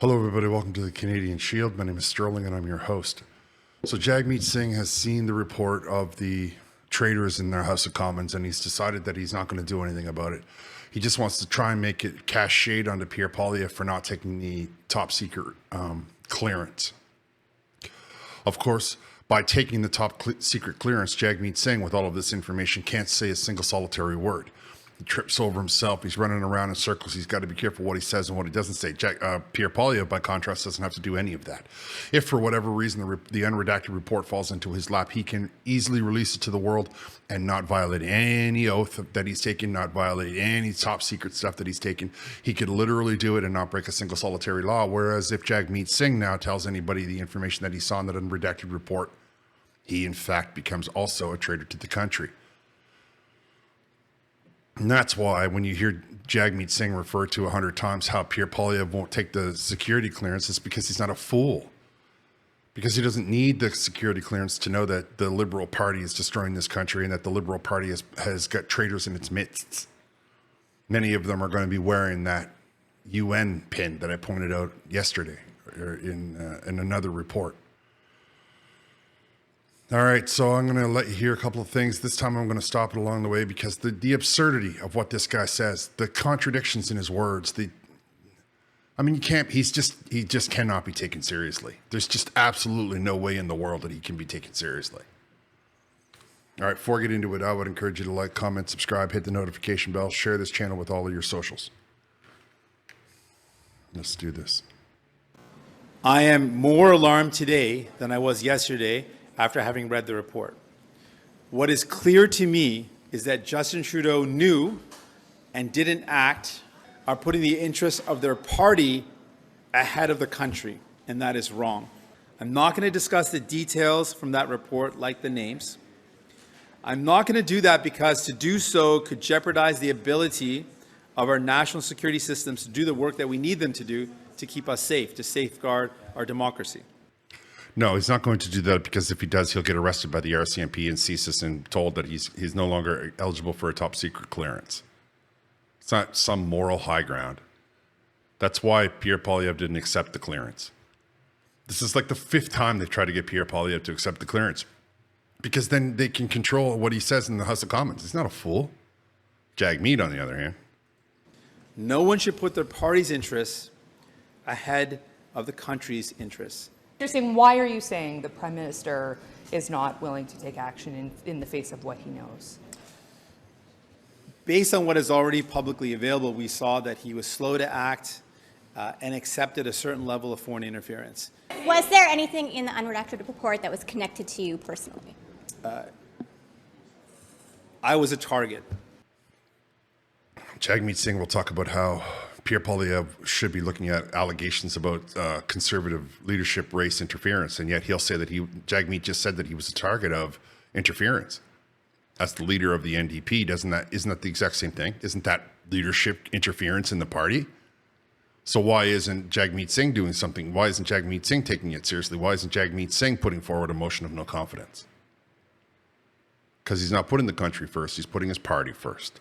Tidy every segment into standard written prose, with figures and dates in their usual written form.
Hello, everybody. Welcome to the Canadian Shield. My name is Sterling, and I'm your host. So Jagmeet Singh has seen the report of the traitors in their House of Commons, and he's decided that he's not going to do anything about it. He just wants to try and make it cast shade onto Pierre Poilievre for not taking the top secret clearance. Of course, by taking the top secret clearance, Jagmeet Singh, with all of this information, can't say a single solitary word. He trips over himself. He's running around in circles. He's got to be careful what he says and what he doesn't say. Pierre Poilievre, by contrast, doesn't have to do any of that. If for whatever reason the unredacted report falls into his lap, he can easily release it to the world and not violate any oath that he's taken, not violate any top secret stuff that he's taken. He could literally do it and not break a single solitary law. Whereas if Jagmeet Singh now tells anybody the information that he saw in that unredacted report, he in fact becomes also a traitor to the country. And that's why when you hear Jagmeet Singh refer to 100 times how Pierre Poilievre won't take the security clearance, it's because he's not a fool. Because he doesn't need the security clearance to know that the Liberal Party is destroying this country and that the Liberal Party has got traitors in its midst. Many of them are going to be wearing that UN pin that I pointed out yesterday in another report. All right, so I'm going to let you hear a couple of things. This time I'm going to stop it along the way because the absurdity of what this guy says, the contradictions in his words, he just cannot be taken seriously. There's just absolutely no way in the world that he can be taken seriously. All right, before I get into it, I would encourage you to like, comment, subscribe, hit the notification bell, share this channel with all of your socials. Let's do this. I am more alarmed today than I was yesterday after having read the report. What is clear to me is that Justin Trudeau knew and didn't act, are putting the interests of their party ahead of the country, and that is wrong. I'm not going to discuss the details from that report, like the names. I'm not going to do that because to do so could jeopardize the ability of our national security systems to do the work that we need them to do to keep us safe, to safeguard our democracy. No, he's not going to do that because if he does, he'll get arrested by the RCMP and CSIS and told that he's no longer eligible for a top secret clearance. It's not some moral high ground. That's why Pierre Poilievre didn't accept the clearance. This is like the 5th time they've tried to get Pierre Poilievre to accept the clearance because then they can control what he says in the House of Commons. He's not a fool. Jagmeet, on the other hand. No one should put their party's interests ahead of the country's interests. You're saying, why are you saying the Prime Minister is not willing to take action in the face of what he knows? Based on what is already publicly available, we saw that he was slow to act and accepted a certain level of foreign interference. Was there anything in the unredacted report that was connected to you personally? I was a target. Jagmeet Singh will talk about how Pierre Poilievre should be looking at allegations about conservative leadership race interference, and yet he'll say that Jagmeet just said that he was a target of interference. As the leader of the NDP, isn't that the exact same thing? Isn't that leadership interference in the party? So why isn't Jagmeet Singh doing something? Why isn't Jagmeet Singh taking it seriously? Why isn't Jagmeet Singh putting forward a motion of no confidence? Because he's not putting the country first, he's putting his party first.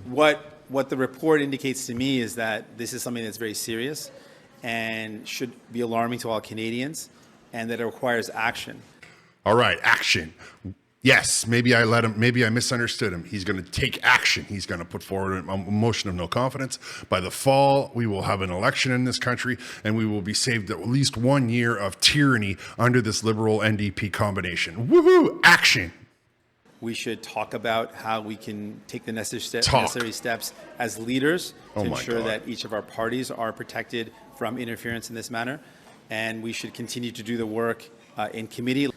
What the report indicates to me is that this is something that's very serious and should be alarming to all Canadians, and that it requires action. All right, action. Yes, maybe I misunderstood him. He's going to take action. He's going to put forward a motion of no confidence. By the fall, we will have an election in this country, and we will be saved at least 1 year of tyranny under this Liberal NDP combination. Woohoo! Action. We should talk about how we can take the necessary steps as leaders to ensure that each of our parties are protected from interference in this manner. And we should continue to do the work in committee.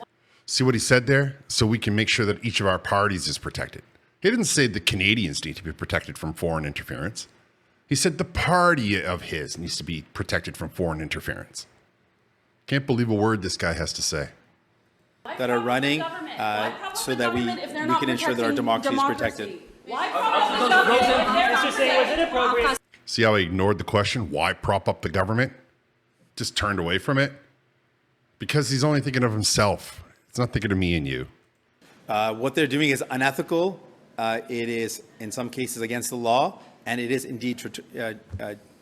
See what he said there? So we can make sure that each of our parties is protected. He didn't say the Canadians need to be protected from foreign interference. He said the party of his needs to be protected from foreign interference. Can't believe a word this guy has to say. That are running so that we can ensure that our democracy is protected. See how he ignored the question? Why prop up the government? Just turned away from it? Because he's only thinking of himself. He's not thinking of me and you. What they're doing is unethical. It is, in some cases, against the law, and it is indeed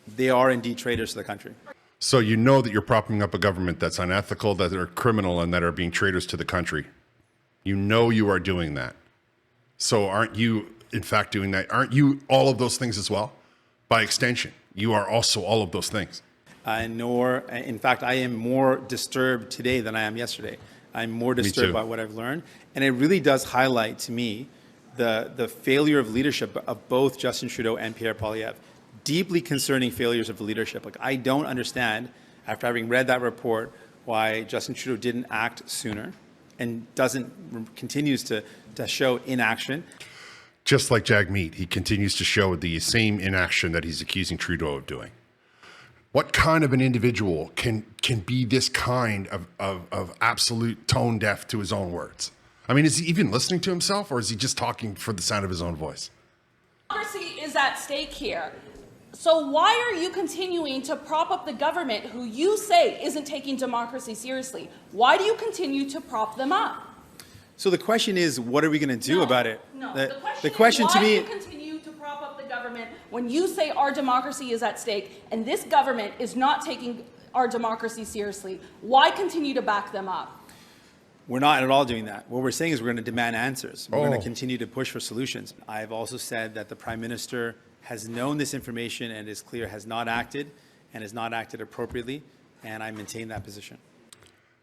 They are indeed traitors to the country. So you know that you're propping up a government that's unethical, that are criminal, and that are being traitors to the country. You know you are doing that. So aren't you, in fact, doing that? Aren't you all of those things as well? By extension, you are also all of those things. In fact, I am more disturbed today than I am yesterday. I'm more disturbed by what I've learned. And it really does highlight to me the failure of leadership of both Justin Trudeau and Pierre Poilievre. Deeply concerning failures of leadership. Like, I don't understand, after having read that report, why Justin Trudeau didn't act sooner and continues to show inaction. Just like Jagmeet, he continues to show the same inaction that he's accusing Trudeau of doing. What kind of an individual can be this kind of absolute tone deaf to his own words? I mean, is he even listening to himself, or is he just talking for the sound of his own voice? Democracy is at stake here. So why are you continuing to prop up the government who you say isn't taking democracy seriously? Why do you continue to prop them up? So the question is, what are we going to do about it? No, the question is, to why me, do you continue to prop up the government when you say our democracy is at stake and this government is not taking our democracy seriously? Why continue to back them up? we're not at all doing that. What we're saying is we're going to demand answers. We're going to continue to push for solutions. I've also said that the Prime Minister has known this information and is clear has not acted and has not acted appropriately, and I maintain that position.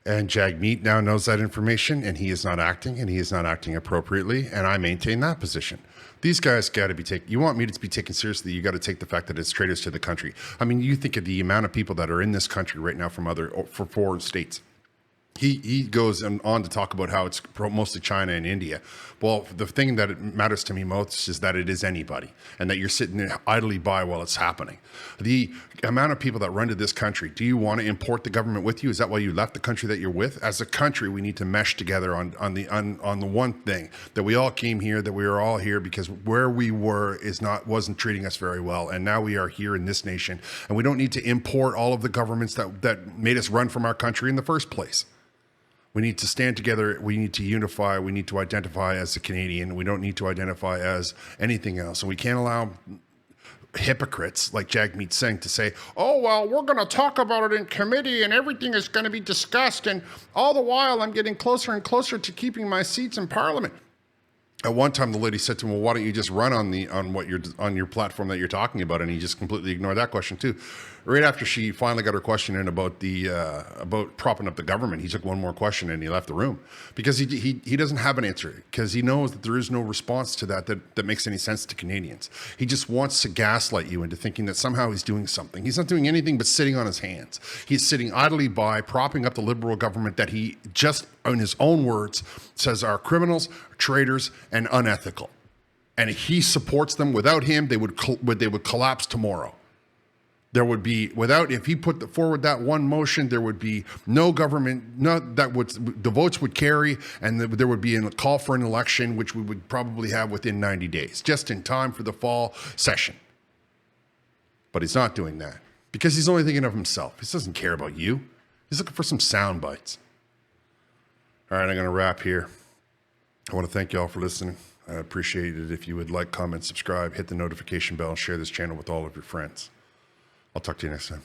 And Jagmeet now knows that information, and he is not acting, and he is not acting appropriately, and I maintain that position. These guys got to be taken. You want me to be taken seriously, you got to take the fact that it's traitors to the country. I mean, you think of the amount of people that are in this country right now from foreign states. He goes on to talk about how it's mostly China and India. Well, the thing that matters to me most is that it is anybody, and that you're sitting there idly by while it's happening. The amount of people that run to this country, do you want to import the government with you? Is that why you left the country that you're with? As a country, we need to mesh together on the one thing, that we all came here, that we are all here because where we were wasn't treating us very well, and now we are here in this nation, and we don't need to import all of the governments that made us run from our country in the first place. We need to stand together. We need to unify. We need to identify as a Canadian. We don't need to identify as anything else. And we can't allow hypocrites like Jagmeet Singh to say, oh, well, we're going to talk about it in committee and everything is going to be discussed. And all the while, I'm getting closer and closer to keeping my seats in Parliament. At one time, the lady said to him, well, why don't you just run on your platform that you're talking about? And he just completely ignored that question too. Right after she finally got her question in about propping up the government, he took one more question and he left the room because he doesn't have an answer, because he knows that there is no response to that makes any sense to Canadians. He just wants to gaslight you into thinking that somehow he's doing something. He's not doing anything but sitting on his hands. He's sitting idly by, propping up the Liberal government that he just, in his own words, says are criminals, traitors, and unethical. And he supports them. Without him, they would collapse tomorrow. There would be, if he put forward that one motion, there would be no government, the votes would carry, and there would be a call for an election, which we would probably have within 90 days, just in time for the fall session. But he's not doing that because he's only thinking of himself. He doesn't care about you. He's looking for some sound bites. All right, I'm going to wrap here. I want to thank you all for listening. I appreciate it if you would like, comment, subscribe, hit the notification bell, and share this channel with all of your friends. I'll talk to you next time.